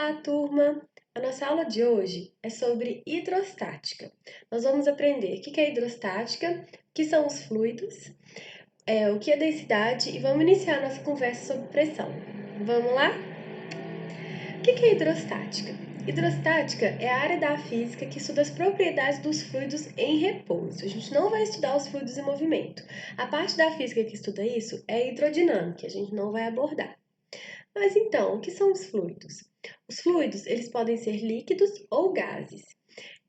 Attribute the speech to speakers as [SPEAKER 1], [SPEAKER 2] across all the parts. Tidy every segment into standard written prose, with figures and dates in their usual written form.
[SPEAKER 1] Olá, turma! A nossa aula de hoje é sobre hidrostática. Nós vamos aprender o que é hidrostática, o que são os fluidos, o que é densidade e vamos iniciar a nossa conversa sobre pressão. Vamos lá? O que é hidrostática? Hidrostática é a área da física que estuda as propriedades dos fluidos em repouso. A gente não vai estudar os fluidos em movimento. A parte da física que estuda isso é a hidrodinâmica, a gente não vai abordar. Mas então, o que são os fluidos? Os fluidos, eles podem ser líquidos ou gases.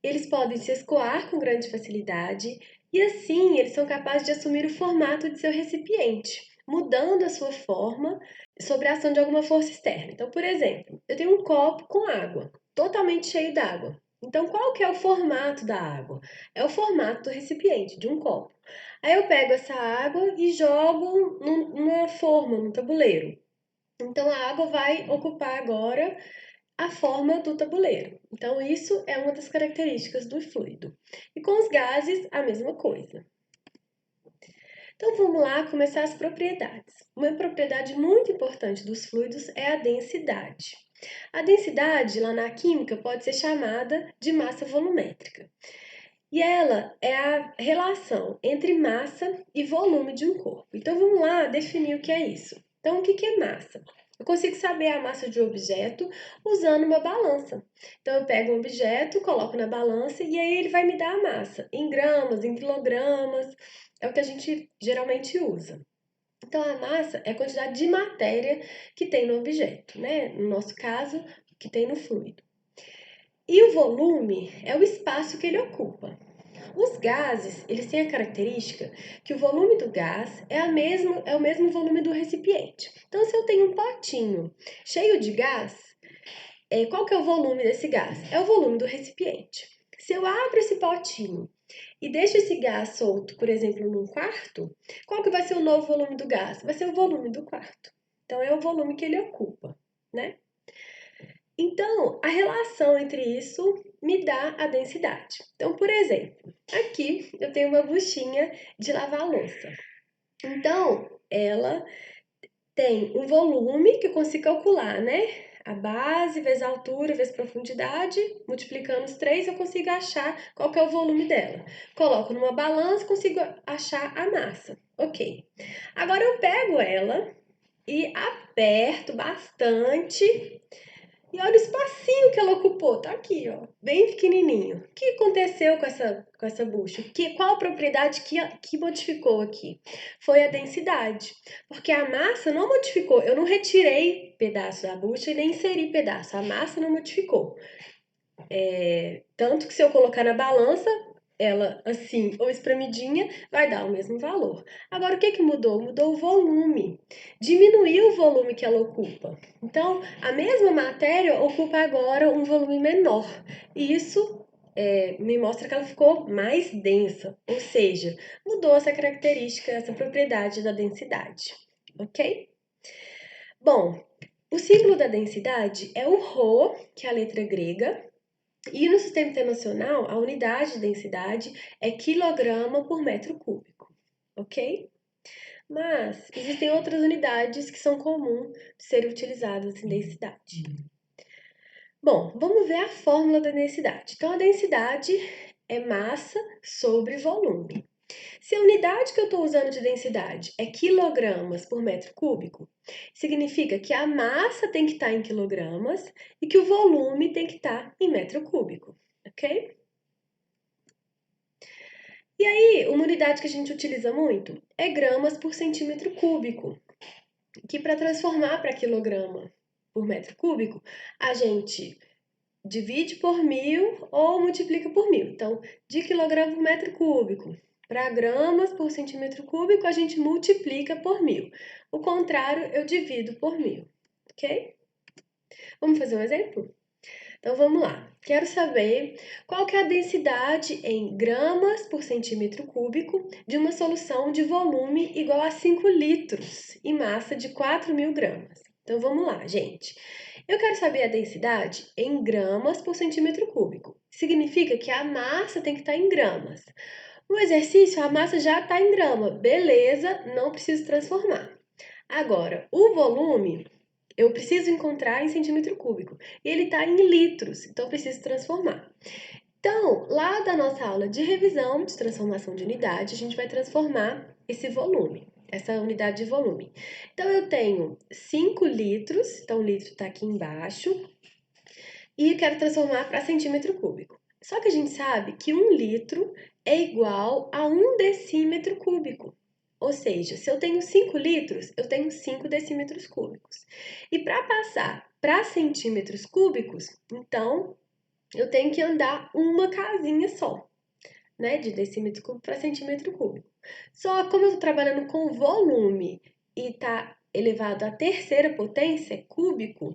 [SPEAKER 1] Eles podem se escoar com grande facilidade e assim eles são capazes de assumir o formato de seu recipiente, mudando a sua forma sob a ação de alguma força externa. Então, por exemplo, eu tenho um copo com água, totalmente cheio d'água. Então, qual que é o formato da água? É o formato do recipiente, de um copo. Aí eu pego essa água e jogo numa forma, num tabuleiro. Então, a água vai ocupar agora a forma do tabuleiro. Então, isso é uma das características do fluido. E com os gases, a mesma coisa. Então, vamos lá começar as propriedades. Uma propriedade muito importante dos fluidos é a densidade. A densidade, lá na química, pode ser chamada de massa volumétrica. E ela é a relação entre massa e volume de um corpo. Então, vamos lá definir o que é isso. Então, o que é massa? Eu consigo saber a massa de um objeto usando uma balança. Então, eu pego um objeto, coloco na balança e aí ele vai me dar a massa em gramas, em quilogramas. É o que a gente geralmente usa. Então, a massa é a quantidade de matéria que tem no objeto, né? No nosso caso, que tem no fluido. E o volume é o espaço que ele ocupa. Os gases, eles têm a característica que o volume do gás é o mesmo volume do recipiente. Então, se eu tenho um potinho cheio de gás, qual que é o volume desse gás? É o volume do recipiente. Se eu abro esse potinho e deixo esse gás solto, por exemplo, num quarto, qual que vai ser o novo volume do gás? Vai ser o volume do quarto. Então, é o volume que ele ocupa, né? Então, a relação entre isso me dá a densidade. Então, por exemplo, aqui eu tenho uma buchinha de lavar louça. Então, ela tem um volume que eu consigo calcular, né? A base vezes a altura vezes a profundidade, multiplicando os três, eu consigo achar qual que é o volume dela. Coloco numa balança, consigo achar a massa. Ok. Agora eu pego ela e aperto bastante. E olha o espacinho que ela ocupou, tá aqui, ó, bem pequenininho. O que aconteceu com essa bucha? Qual a propriedade que modificou aqui? Foi a densidade, porque a massa não modificou. Eu não retirei pedaço da bucha e nem inseri pedaço. A massa não modificou. Tanto que se eu colocar na balança, ela assim ou espremidinha, vai dar o mesmo valor. Agora, o que mudou? Mudou o volume. Diminuiu o volume que ela ocupa. Então, a mesma matéria ocupa agora um volume menor. E isso me mostra que ela ficou mais densa. Ou seja, mudou essa característica, essa propriedade da densidade. Ok? Bom, o símbolo da densidade é o Rho, que é a letra grega. E no sistema internacional, a unidade de densidade é quilograma por metro cúbico, ok? Mas existem outras unidades que são comuns de serem utilizadas em densidade. Bom, vamos ver a fórmula da densidade. Então, a densidade é massa sobre volume. Se a unidade que eu estou usando de densidade é quilogramas por metro cúbico, significa que a massa tem que estar em quilogramas e que o volume tem que estar em metro cúbico, ok? E aí, uma unidade que a gente utiliza muito é gramas por centímetro cúbico, que para transformar para quilograma por metro cúbico, a gente divide por 1000 ou multiplica por 1000. Então, de quilograma por metro cúbico para gramas por centímetro cúbico, a gente multiplica por 1000. O contrário, eu divido por 1000, ok? Vamos fazer um exemplo? Então, vamos lá. Quero saber qual que é a densidade em gramas por centímetro cúbico de uma solução de volume igual a 5 litros e massa de 4.000 gramas. Então, vamos lá, gente. Eu quero saber a densidade em gramas por centímetro cúbico. Significa que a massa tem que estar em gramas. No exercício, a massa já está em grama. Beleza, não preciso transformar. Agora, o volume eu preciso encontrar em centímetro cúbico. E ele está em litros, então eu preciso transformar. Então, lá da nossa aula de revisão de transformação de unidade, a gente vai transformar esse volume, essa unidade de volume. Então, eu tenho 5 litros, então o litro está aqui embaixo, e quero transformar para centímetro cúbico. Só que a gente sabe que 1 litro é igual a 1 decímetro cúbico. Ou seja, se eu tenho 5 litros, eu tenho 5 decímetros cúbicos. E para passar para centímetros cúbicos, então, eu tenho que andar uma casinha só, né? De decímetro cúbico para centímetro cúbico. Só como eu estou trabalhando com volume e está elevado à terceira potência, cúbico,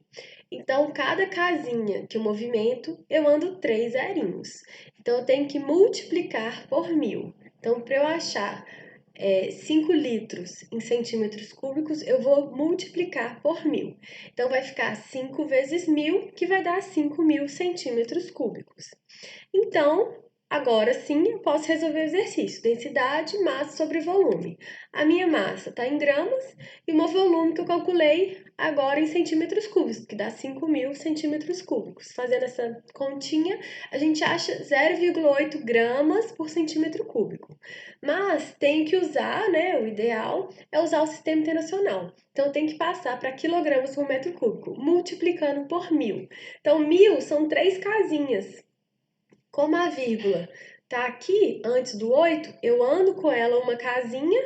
[SPEAKER 1] então cada casinha que eu movimento, eu ando 3 zerinhos. Então, eu tenho que multiplicar por 1000. Então, para eu achar 5 litros em centímetros cúbicos, eu vou multiplicar por 1000. Então, vai ficar 5 vezes 1000, que vai dar 5.000 centímetros cúbicos. Então, agora sim, eu posso resolver o exercício. Densidade, massa sobre volume. A minha massa está em gramas e o meu volume que eu calculei agora em centímetros cúbicos, que dá 5.000 centímetros cúbicos. Fazendo essa continha, a gente acha 0,8 gramas por centímetro cúbico. Mas tem que usar, né, o ideal é usar o sistema internacional. Então, tem que passar para quilogramas por metro cúbico, multiplicando por 1000. Então, 1000 são 3 casinhas. Como a vírgula tá aqui antes do 8, eu ando com ela uma casinha,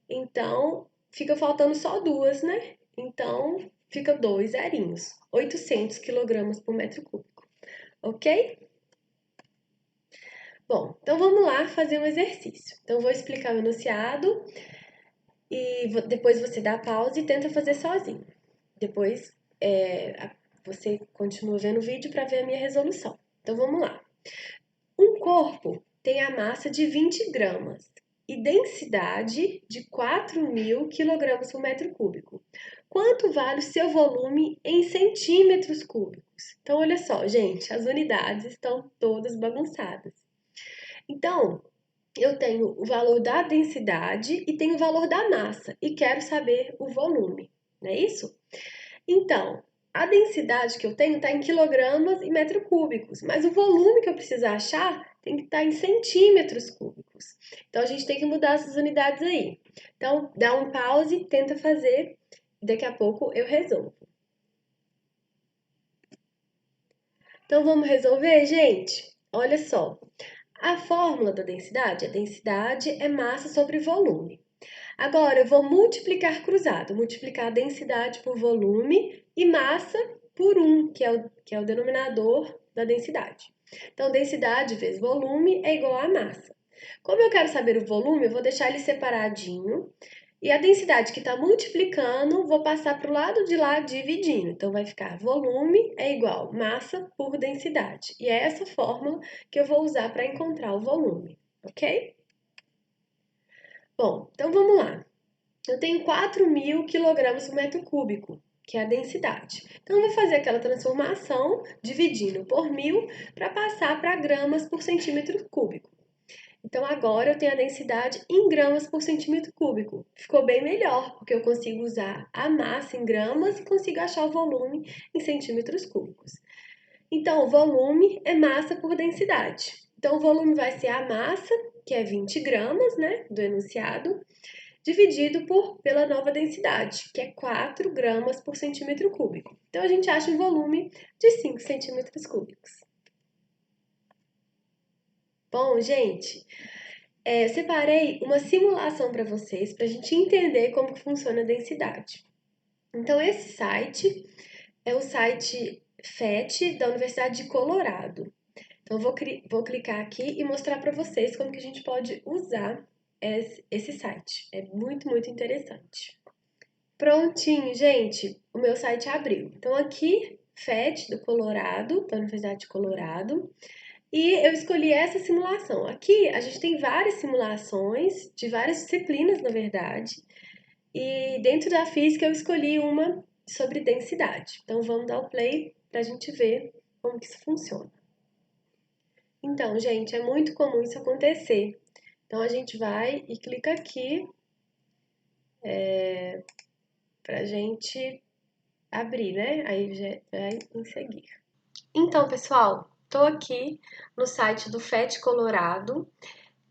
[SPEAKER 1] então fica faltando só 2, né? Então fica 2 zerinhos, 800 quilogramas por metro cúbico, ok? Bom, então vamos lá fazer um exercício. Então eu vou explicar o enunciado e depois você dá pausa e tenta fazer sozinho. Depois você continua vendo o vídeo para ver a minha resolução. Então vamos lá. Um corpo tem a massa de 20 gramas e densidade de 4.000 quilogramas por metro cúbico. Quanto vale o seu volume em centímetros cúbicos? Então, olha só, gente, as unidades estão todas bagunçadas. Então, eu tenho o valor da densidade e tenho o valor da massa e quero saber o volume, não é isso? Então, a densidade que eu tenho está em quilogramas e metro cúbicos, mas o volume que eu preciso achar tem que estar em centímetros cúbicos. Então, a gente tem que mudar essas unidades aí. Então, dá um pause, tenta fazer, e daqui a pouco eu resolvo. Então, vamos resolver, gente? Olha só, a fórmula da densidade, a densidade é massa sobre volume. Agora, eu vou multiplicar cruzado, multiplicar a densidade por volume e massa por 1, que é o denominador da densidade. Então, densidade vezes volume é igual a massa. Como eu quero saber o volume, eu vou deixar ele separadinho. E a densidade que está multiplicando, vou passar para o lado de lá dividindo. Então, vai ficar volume é igual massa por densidade. E é essa fórmula que eu vou usar para encontrar o volume, ok? Bom, então vamos lá. Eu tenho 4.000 quilogramas por metro cúbico, que é a densidade. Então, eu vou fazer aquela transformação, dividindo por 1000, para passar para gramas por centímetro cúbico. Então, agora eu tenho a densidade em gramas por centímetro cúbico. Ficou bem melhor, porque eu consigo usar a massa em gramas e consigo achar o volume em centímetros cúbicos. Então, o volume é massa por densidade. Então, o volume vai ser a massa, que é 20 gramas, né, do enunciado, dividido pela nova densidade, que é 4 gramas por centímetro cúbico. Então, a gente acha um volume de 5 centímetros cúbicos. Bom, gente, separei uma simulação para vocês, para a gente entender como que funciona a densidade. Então, esse site é o site FET da Universidade de Colorado. Então, eu vou clicar aqui e mostrar para vocês como que a gente pode usar esse site. É muito, muito interessante. Prontinho, gente, o meu site abriu. Então, aqui, FET do Colorado, da Universidade de Colorado, e eu escolhi essa simulação. Aqui, a gente tem várias simulações, de várias disciplinas, na verdade, e dentro da física eu escolhi uma sobre densidade. Então, vamos dar o play para a gente ver como que isso funciona. Então, gente, é muito comum isso acontecer. Então, a gente vai e clica aqui para a gente abrir, né? Aí já vai em seguir. Então, pessoal, estou aqui no site do FET Colorado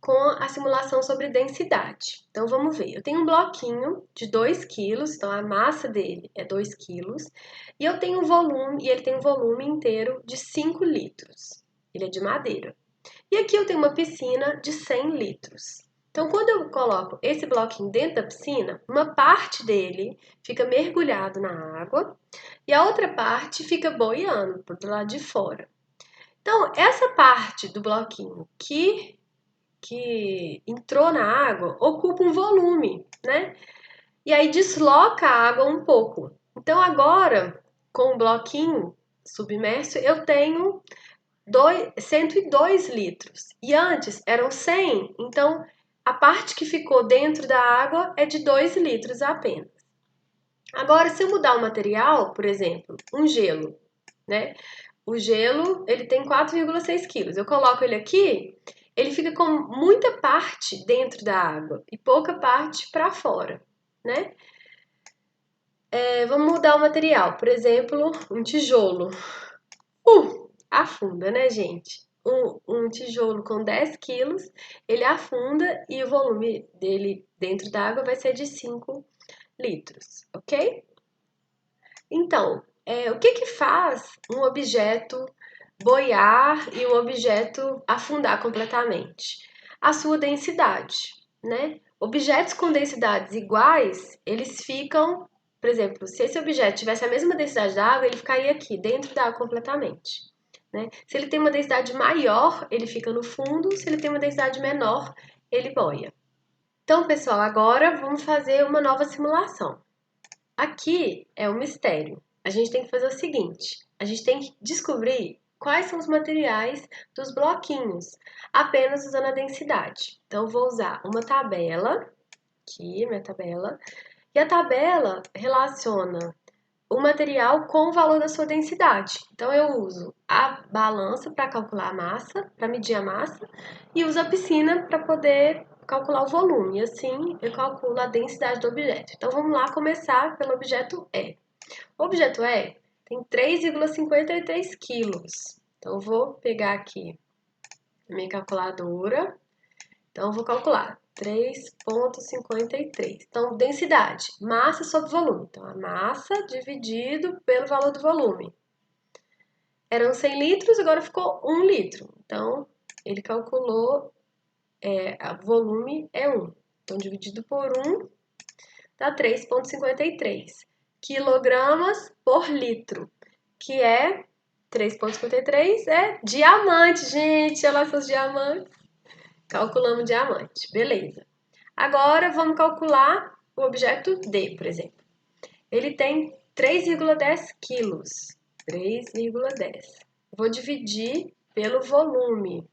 [SPEAKER 1] com a simulação sobre densidade. Então, vamos ver. Eu tenho um bloquinho de 2 quilos, então a massa dele é 2 quilos, e eu tenho um volume, e ele tem um volume inteiro de 5 litros. Ele é de madeira. E aqui eu tenho uma piscina de 100 litros. Então, quando eu coloco esse bloquinho dentro da piscina, uma parte dele fica mergulhado na água e a outra parte fica boiando do lado de fora. Então, essa parte do bloquinho que entrou na água ocupa um volume, né? E aí desloca a água um pouco. Então, agora, com o bloquinho submerso, eu tenho 102 litros. E antes eram 100, então a parte que ficou dentro da água é de 2 litros apenas. Agora, se eu mudar o material, por exemplo, um gelo, né? O gelo, ele tem 4,6 quilos. Eu coloco ele aqui, ele fica com muita parte dentro da água e pouca parte para fora, né? Vamos mudar o material, por exemplo, um tijolo. Afunda, né, gente? Um tijolo com 10 quilos, ele afunda e o volume dele dentro da água vai ser de 5 litros, ok? Então, o que que faz um objeto boiar e um objeto afundar completamente? A sua densidade, né? Objetos com densidades iguais, eles ficam, por exemplo, se esse objeto tivesse a mesma densidade da água, ele ficaria aqui, dentro da água completamente, né? Se ele tem uma densidade maior, ele fica no fundo, se ele tem uma densidade menor, ele boia. Então, pessoal, agora vamos fazer uma nova simulação. Aqui é um mistério. A gente tem que fazer o seguinte: a gente tem que descobrir quais são os materiais dos bloquinhos, apenas usando a densidade. Então, eu vou usar uma tabela, aqui, minha tabela, e a tabela relaciona o material com o valor da sua densidade. Então, eu uso a balança para calcular a massa, para medir a massa, e uso a piscina para poder calcular o volume. E assim, eu calculo a densidade do objeto. Então, vamos lá começar pelo objeto E. O objeto E tem 3,53 quilos. Então, eu vou pegar aqui a minha calculadora. Então, eu vou calcular 3,53. Então, densidade, massa sobre volume. Então, a massa dividido pelo valor do volume. Eram 100 litros, agora ficou 1 litro. Então, ele calculou, o volume é 1. Então, dividido por 1, dá 3,53 quilogramas por litro, que é 3,53 é diamante, gente. Olha lá seus diamantes. Calculamos diamante, beleza. Agora vamos calcular o objeto D, por exemplo. Ele tem 3,10 quilos. 3,10. Vou dividir pelo volume.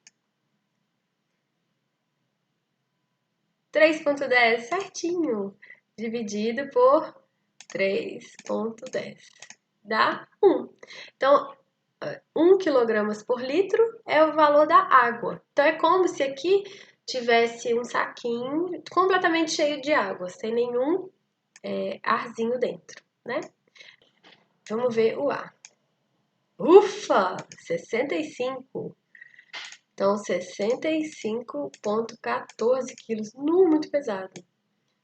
[SPEAKER 1] 3,10, certinho. Dividido por 3,10. Dá 1. Então, 1 quilogramas por litro é o valor da água. Então, é como se aqui tivesse um saquinho completamente cheio de água, sem nenhum arzinho dentro, né? Vamos ver o ar. Ufa! 65. Então, 65,14 quilos. Muito pesado.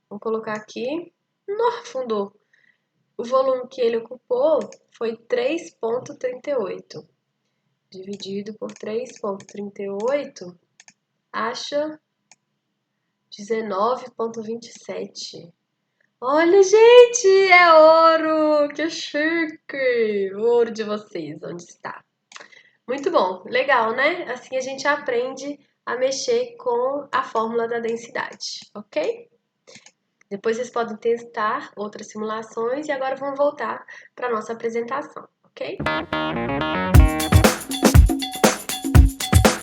[SPEAKER 1] Vamos colocar aqui. Nossa, afundou. O volume que ele ocupou foi 3,38. Dividido por 3,38, acha 19,27. Olha, gente, é ouro! Que chique! O ouro de vocês, onde está? Muito bom, legal, né? Assim a gente aprende a mexer com a fórmula da densidade, ok? Depois vocês podem testar outras simulações e agora vamos voltar para a nossa apresentação, ok?